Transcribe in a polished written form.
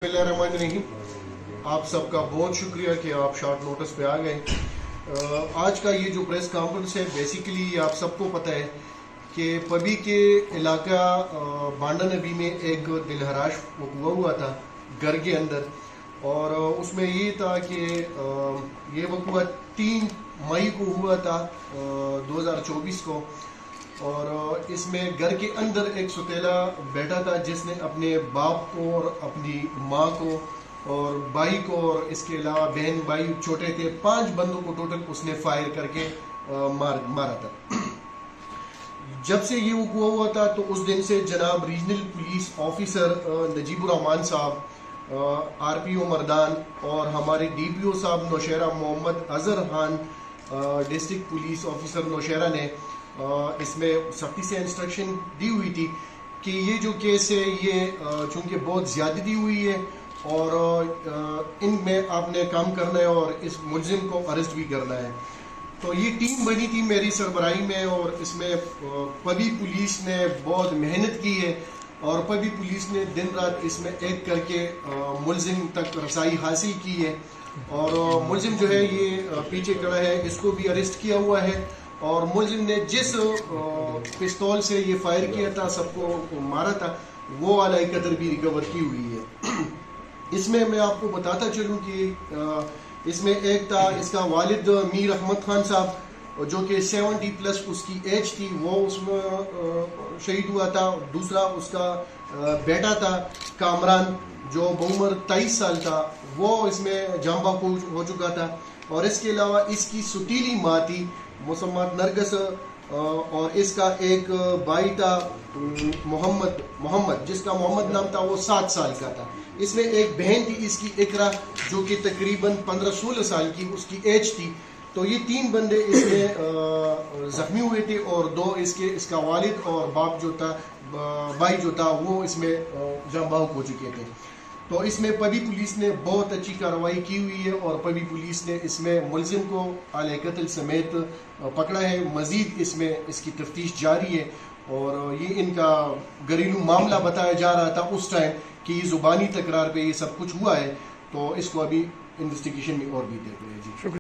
बिस्मिल्लाहिर्रहमानिर्रहीम। आप सबका बहुत शुक्रिया कि आप शॉर्ट नोटिस पे आ गए। आज का ये जो प्रेस कॉन्फ्रेंस है, बेसिकली आप सबको पता है कि पबी के इलाका बांडा नबी में एक दिलहराश हुआ था घर के अंदर, और उसमें ये था कि ये वक़्वा 3 मई को हुआ था 2024 को। और इसमें घर के अंदर एक सुतेला बैठा था जिसने अपने बाप को और अपनी माँ को और भाई को और इसके अलावा बहन भाई छोटे थे 5 बंदों को टोटल उसने फायर करके मारा था। जब से ये हुआ था तो उस दिन से जनाब regional police officer Najibur Rehman साहब, RPO मर्दान और हमारे DPO साहब Nowshera Mohammad Azhar Khan, district police officer Nowshera ने इसमें सख्ती से इंस्ट्रक्शन दी हुई थी कि ये जो केस है ये चूँकि बहुत ज़्यादती हुई है और इनमें आपने काम करना है और इस मुलजिम को अरेस्ट भी करना है। तो ये टीम बनी थी मेरी सरबराही में, और इसमें पबी पुलिस ने बहुत मेहनत की है और पबी पुलिस ने दिन रात इसमें एक करके मुलजिम तक रसाई हासिल की है। और मुलजिम जो है ये पीछे खड़ा है, इसको भी अरेस्ट किया हुआ है। और मुलजिम ने जिस पिस्तौल से ये फायर किया था, सबको मारा था, वो वाला कदर भी रिकवर की हुई है। इसमें मैं आपको बताता चलूँ कि इसमें एक था इसका वालिद मीर अहमद खान साहब, जो कि 70+ उसकी एज थी, वो उसमें शहीद हुआ था। दूसरा उसका बेटा था कामरान, जो बउमर 23 साल था, वो इसमें जांबा हो चुका था। और इसके अलावा इसकी सुतीली माँ थी मुसम्मत नरगस, और इसका एक भाई था मोहम्मद, जिसका मोहम्मद नाम था, वो 7 साल का था। इसमें एक बहन थी इसकी इकरा, जो कि तकरीबन 15-16 साल की उसकी एज थी। तो ये 3 बंदे इसमें जख्मी हुए थे, और 2 इसका वालिद और बाप जो था, भाई जो था, वो इसमें जाँ बाहक हो चुके थे। तो इसमें पबी पुलिस ने बहुत अच्छी कार्रवाई की हुई है और पबी पुलिस ने इसमें मुलजिम को आले कत्ल समेत पकड़ा है। मज़ीद इसमें इसकी तफ्तीश जारी है, और ये इनका घरेलू मामला बताया जा रहा था उस टाइम कि ये ज़ुबानी तकरार पे ये सब कुछ हुआ है। तो इसको अभी इन्वेस्टिगेशन में और भी देते हैं जी।